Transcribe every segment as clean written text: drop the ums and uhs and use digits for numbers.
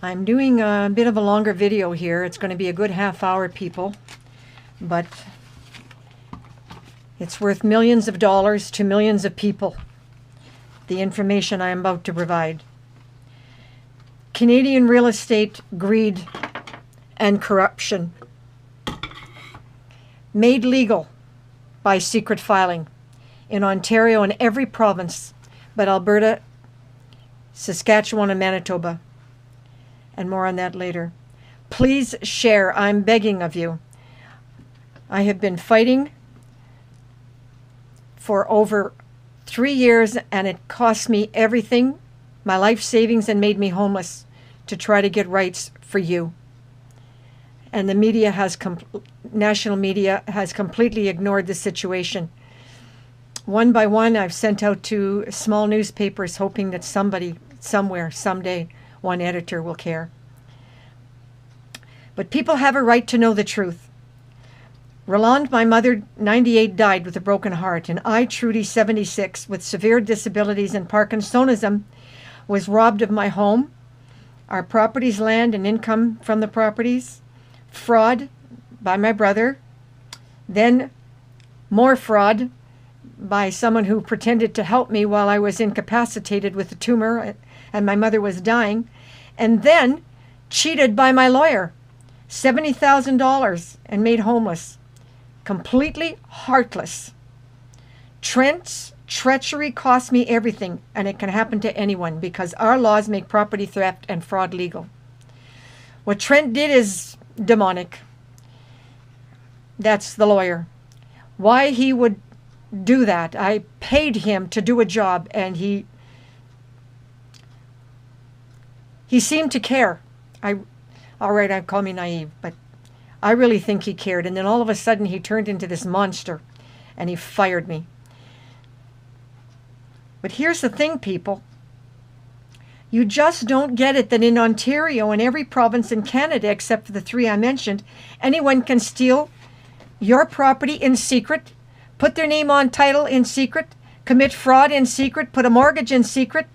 I'm doing a bit of a longer video here. It's going to be a good half hour, people, but it's worth millions of dollars to millions of people, the information I am about to provide. Canadian real estate greed and corruption made legal by secret filing in Ontario and every province but Alberta, Saskatchewan, and Manitoba. And more on that later. Please share. I'm begging of you. I have been fighting for over 3 years, and it cost me everything, my life savings, and made me homeless to try to get rights for you. And the media has, national media has completely ignored the situation. One by one, I've sent out to small newspapers hoping that somebody, somewhere, someday, one editor will care. But people have a right to know the truth. Roland, my mother, 98, died with a broken heart, and I, Trudy, 76, with severe disabilities and Parkinsonism, was robbed of my home, our properties, land, and income from the properties, fraud by my brother, then more fraud by someone who pretended to help me while I was incapacitated with a tumor and my mother was dying, and then cheated by my lawyer, $70,000, and made homeless. Completely heartless. Trent's treachery cost me everything, and it can happen to anyone because our laws make property theft and fraud legal. What Trent did is demonic. That's the lawyer. Why he would do that? I paid him to do a job, and he seemed to care. All right, I call me naive, but I really think he cared. And then all of a sudden he turned into this monster and he fired me. But here's the thing, people. You just don't get it that in Ontario and every province in Canada, except for the 3 I mentioned, anyone can steal your property in secret, put their name on title in secret, commit fraud in secret, put a mortgage in secret,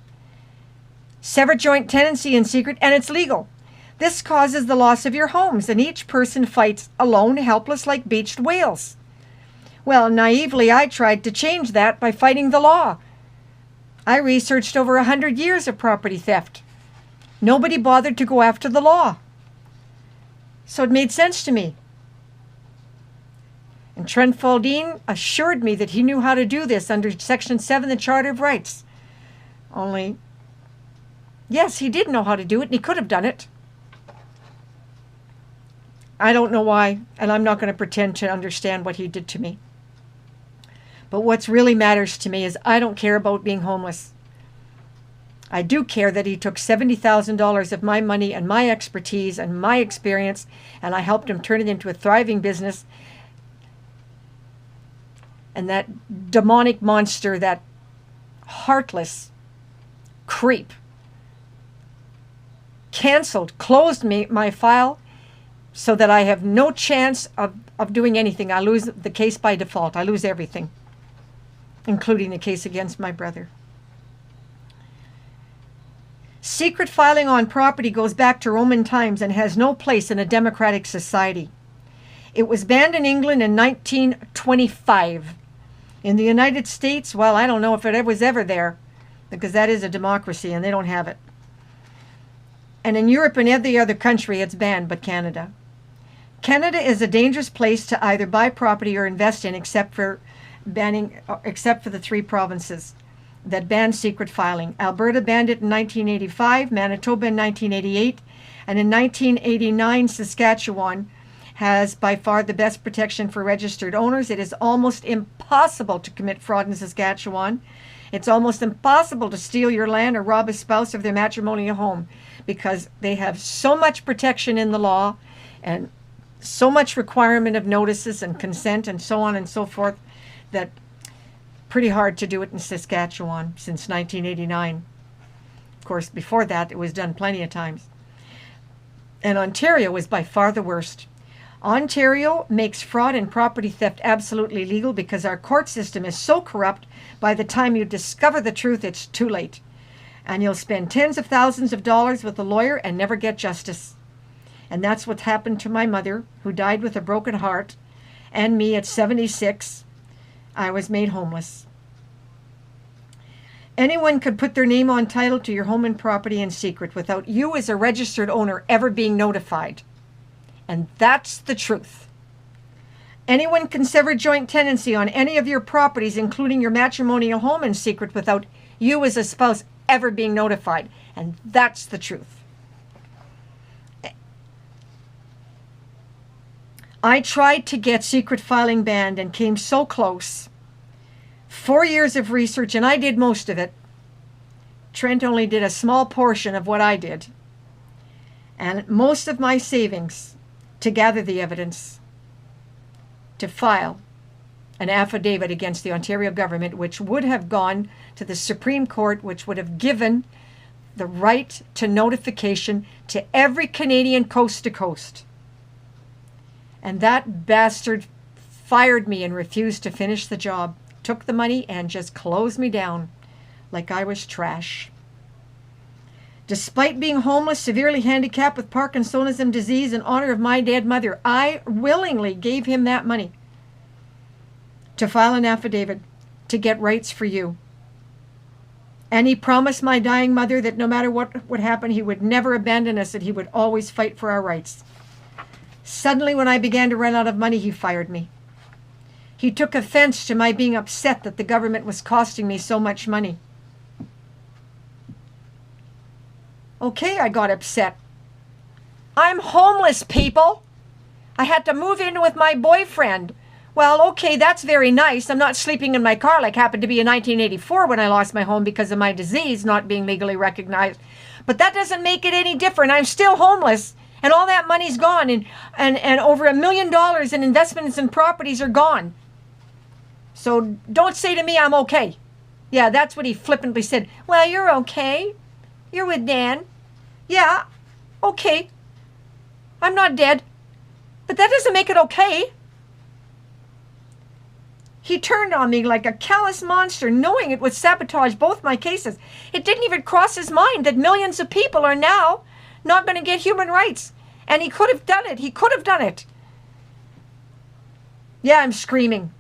sever joint tenancy in secret, and it's legal. This causes the loss of your homes, and each person fights alone, helpless, like beached whales. Well, naively, I tried to change that by fighting the law. I researched over 100 years of property theft. Nobody bothered to go after the law. So it made sense to me. And Trent Faldine assured me that he knew how to do this under Section 7 of the Charter of Rights. Only, yes, he did know how to do it, and he could have done it. I don't know why, and I'm not going to pretend to understand what he did to me. But what really matters to me is I don't care about being homeless. I do care that he took $70,000 of my money and my expertise and my experience, and I helped him turn it into a thriving business. And that demonic monster, that heartless creep, canceled, closed my file, so that I have no chance of doing anything. I lose the case by default. I lose everything, including the case against my brother. Secret filing on property goes back to Roman times and has no place in a democratic society. It was banned in England in 1925. In the United States, well, I don't know if it was ever there, because that is a democracy and they don't have it. And in Europe and every other country, it's banned but Canada. Canada is a dangerous place to either buy property or invest in, except for the 3 provinces that banned secret filing. Alberta banned it in 1985, Manitoba in 1988, and in 1989, Saskatchewan has by far the best protection for registered owners. It is almost impossible to commit fraud in Saskatchewan. It's almost impossible to steal your land or rob a spouse of their matrimonial home, because they have so much protection in the law and so much requirement of notices and consent and so on and so forth, that pretty hard to do it in Saskatchewan since 1989. Of course, before that, it was done plenty of times. And Ontario is by far the worst. Ontario makes fraud and property theft absolutely legal because our court system is so corrupt, by the time you discover the truth, it's too late. And you'll spend tens of thousands of dollars with a lawyer and never get justice. And that's what happened to my mother, who died with a broken heart, and me at 76. I was made homeless. Anyone could put their name on title to your home and property in secret without you as a registered owner ever being notified. And that's the truth. Anyone can sever joint tenancy on any of your properties, including your matrimonial home, in secret without you as a spouse ever being notified. And that's the truth. I tried to get secret filing banned and came so close. 4 years of research, and I did most of it. Trent only did a small portion of what I did. And most of my savings to gather the evidence, to file an affidavit against the Ontario government, which would have gone to the Supreme Court, which would have given the right to notification to every Canadian coast to coast. And that bastard fired me and refused to finish the job, took the money and just closed me down like I was trash. Despite being homeless, severely handicapped with Parkinsonism disease in honor of my dead mother, I willingly gave him that money to file an affidavit to get rights for you. And he promised my dying mother that no matter what would happen, he would never abandon us, that he would always fight for our rights. Suddenly, when I began to run out of money, he fired me. He took offense to my being upset that the government was costing me so much money. Okay, I got upset. I'm homeless, people. I had to move in with my boyfriend. Well, okay, that's very nice. I'm not sleeping in my car like happened to be in 1984 when I lost my home because of my disease not being legally recognized. But that doesn't make it any different. I'm still homeless, and all that money's gone, and over $1 million in investments and properties are gone. So don't say to me I'm okay. Yeah, that's what he flippantly said. Well, you're okay. You're with Dan. Yeah, okay. I'm not dead. But that doesn't make it okay. He turned on me like a callous monster, knowing it would sabotage both my cases. It didn't even cross his mind that millions of people are now not going to get human rights. And he could have done it. He could have done it. Yeah, I'm screaming.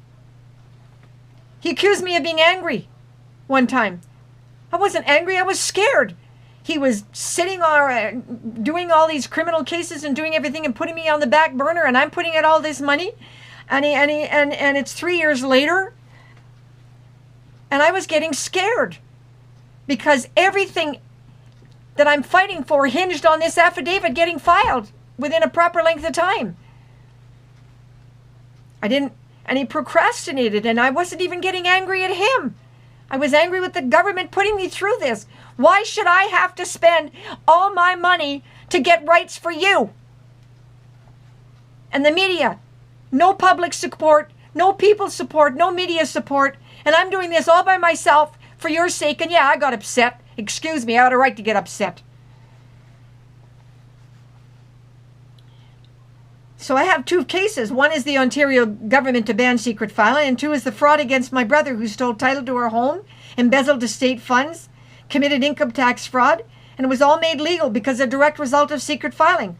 He accused me of being angry one time. I wasn't angry. I was scared. He was sitting doing all these criminal cases and doing everything and putting me on the back burner, and I'm putting out all this money. And it's 3 years later, and I was getting scared because everything that I'm fighting for hinged on this affidavit getting filed within a proper length of time. And he procrastinated, and I wasn't even getting angry at him. I was angry with the government putting me through this. Why should I have to spend all my money to get rights for you? And the media, no public support, no people support, no media support, and I'm doing this all by myself for your sake, and yeah, I got upset. Excuse me, I had a right to get upset. So I have 2 cases. One is the Ontario government to ban secret filing, and 2 is the fraud against my brother who stole title to our home, embezzled estate funds, committed income tax fraud, and it was all made legal because a direct result of secret filing,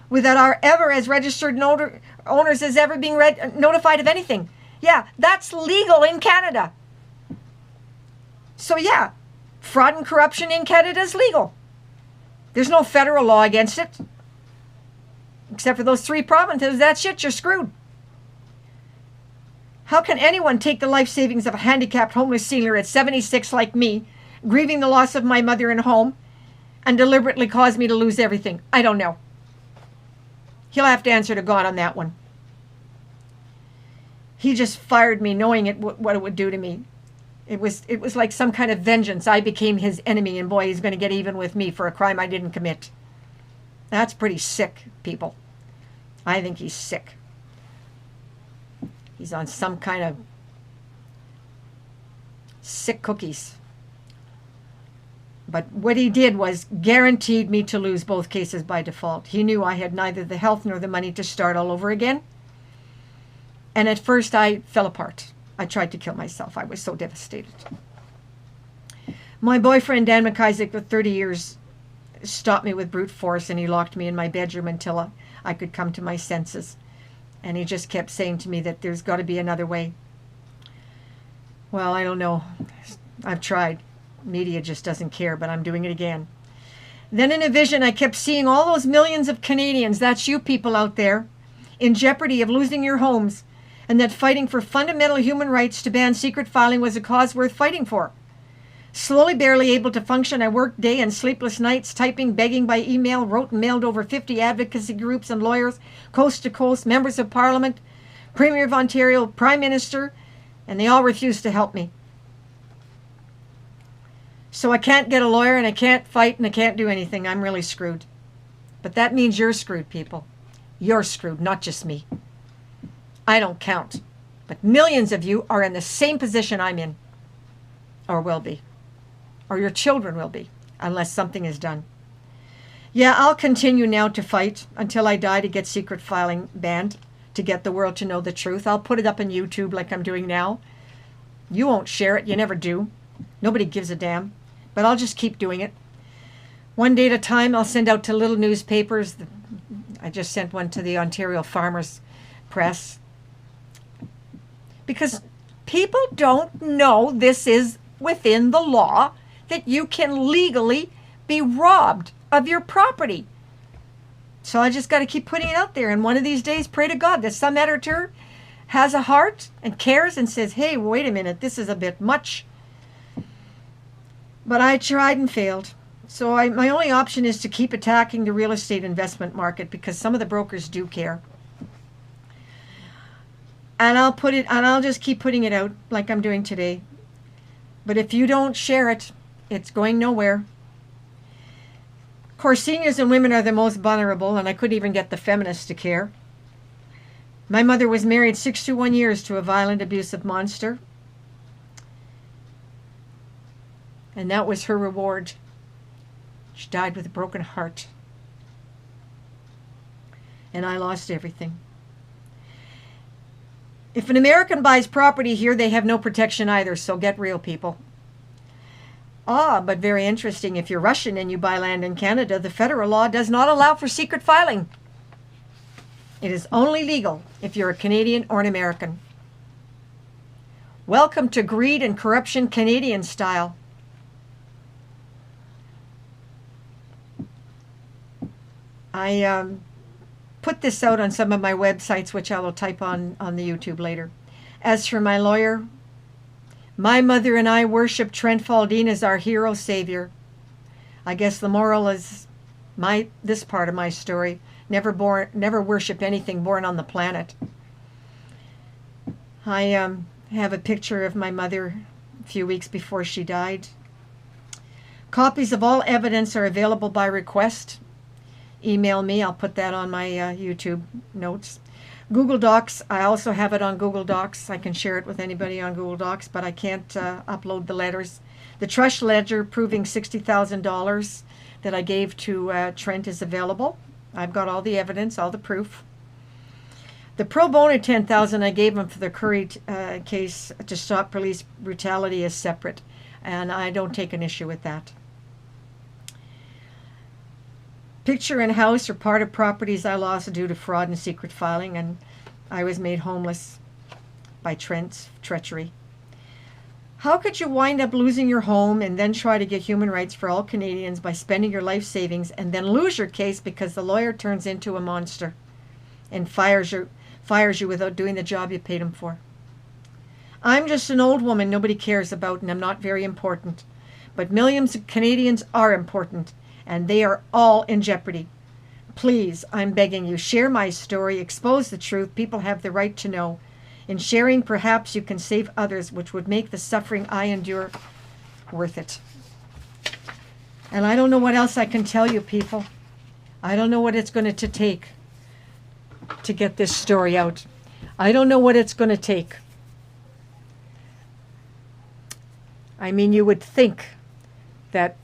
without our ever as registered owners as ever being notified of anything. Yeah, that's legal in Canada. So yeah, fraud and corruption in Canada is legal. There's no federal law against it. Except for those 3 provinces, that's it, you're screwed. How can anyone take the life savings of a handicapped homeless senior at 76 like me, grieving the loss of my mother and home, and deliberately cause me to lose everything? I don't know. He'll have to answer to God on that one. He just fired me knowing what it would do to me. It was like some kind of vengeance. I became his enemy, and boy, he's going to get even with me for a crime I didn't commit. That's pretty sick, people. I think he's sick. He's on some kind of sick cookies. But what he did was guaranteed me to lose both cases by default. He knew I had neither the health nor the money to start all over again. And at first I fell apart. I tried to kill myself. I was so devastated. My boyfriend, Dan McIsaac, with 30 years, stopped me with brute force, and he locked me in my bedroom until I could come to my senses. And he just kept saying to me that there's got to be another way. Well, I don't know. I've tried. Media just doesn't care, but I'm doing it again. Then in a vision, I kept seeing all those millions of Canadians, that's you people out there, in jeopardy of losing your homes, and that fighting for fundamental human rights to ban secret filing was a cause worth fighting for. Slowly, barely able to function, I worked day and sleepless nights, typing, begging by email, wrote and mailed over 50 advocacy groups and lawyers, coast to coast, members of Parliament, Premier of Ontario, Prime Minister, and they all refused to help me. So I can't get a lawyer, and I can't fight, and I can't do anything. I'm really screwed. But that means you're screwed, people. You're screwed, not just me. I don't count. But millions of you are in the same position I'm in, or will be. Or your children will be, unless something is done. Yeah, I'll continue now to fight until I die to get secret filing banned, to get the world to know the truth. I'll put it up on YouTube like I'm doing now. You won't share it. You never do. Nobody gives a damn. But I'll just keep doing it. One day at a time, I'll send out to little newspapers. I just sent one to the Ontario Farmers Press. Because people don't know this is within the law, that you can legally be robbed of your property. So I just got to keep putting it out there. And one of these days, pray to God that some editor has a heart and cares and says, hey, wait a minute, this is a bit much. But I tried and failed. So my only option is to keep attacking the real estate investment market, because some of the brokers do care. And I'll just keep putting it out like I'm doing today. But if you don't share it, it's going nowhere. Of course, seniors and women are the most vulnerable, and I couldn't even get the feminists to care. My mother was married 61 years to a violent, abusive monster. And that was her reward. She died with a broken heart. And I lost everything. If an American buys property here, they have no protection either, so get real, people. But very interesting, if you're Russian and you buy land in Canada, the federal law does not allow for secret filing. It is only legal if you're a Canadian or an American. Welcome to greed and corruption Canadian style. I put this out on some of my websites, which I will type on the YouTube later. As for my lawyer, my mother and I worship Trent Faldeen as our hero savior. I guess the moral is this part of my story. Never worship anything born on the planet. I have a picture of my mother a few weeks before she died. Copies of all evidence are available by request. Email me. I'll put that on my YouTube notes. Google Docs, I also have it on Google Docs. I can share it with anybody on Google Docs, but I can't upload the letters. The trust ledger proving $60,000 that I gave to Trent is available. I've got all the evidence, all the proof. The pro bono $10,000 I gave him for the Curry case to stop police brutality is separate, and I don't take an issue with that. Picture and house are part of properties I lost due to fraud and secret filing, and I was made homeless by Trent's treachery. How could you wind up losing your home and then try to get human rights for all Canadians by spending your life savings and then lose your case because the lawyer turns into a monster and fires you without doing the job you paid him for? I'm just an old woman nobody cares about, and I'm not very important. But millions of Canadians are important, and they are all in jeopardy. Please, I'm begging you, share my story, expose the truth. People have the right to know. In sharing, perhaps you can save others, which would make the suffering I endure worth it. And I don't know what else I can tell you, people. I don't know what it's going to take to get this story out. I don't know what it's going to take. I mean, you would think that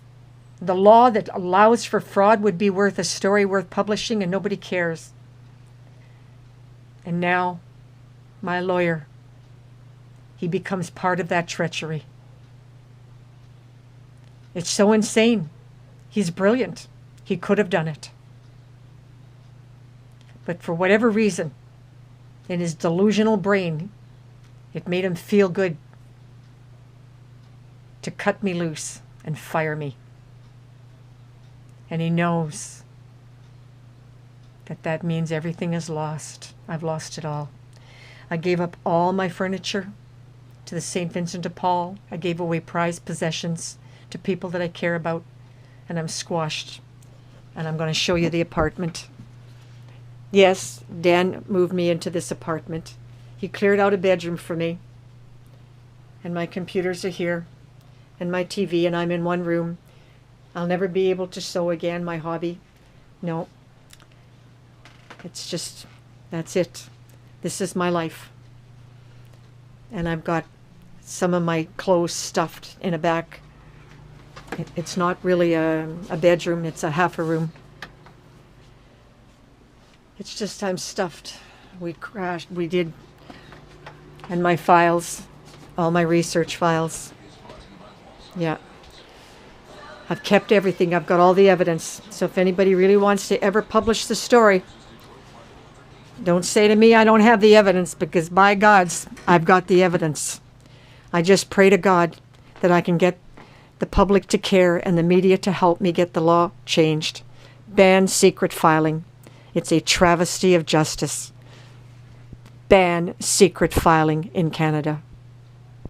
the law that allows for fraud would be worth a story worth publishing, and nobody cares. And now, my lawyer, he becomes part of that treachery. It's so insane. He's brilliant. He could have done it. But for whatever reason, in his delusional brain, it made him feel good to cut me loose and fire me. And he knows that that means everything is lost. I've lost it all. I gave up all my furniture to the St. Vincent de Paul. I gave away prized possessions to people that I care about. And I'm squashed. And I'm going to show you the apartment. Yes, Dan moved me into this apartment. He cleared out a bedroom for me. And my computers are here. And my TV, and I'm in one room. I'll never be able to sew again, my hobby. No. It's just, that's it. This is my life. And I've got some of my clothes stuffed in a back. It's not really a bedroom, it's a half a room. It's just I'm stuffed. We crashed, we did. And my files, all my research files. Yeah. I've kept everything. I've got all the evidence. So if anybody really wants to ever publish the story, don't say to me I don't have the evidence, because by God's, I've got the evidence. I just pray to God that I can get the public to care and the media to help me get the law changed. Ban secret filing. It's a travesty of justice. Ban secret filing in Canada.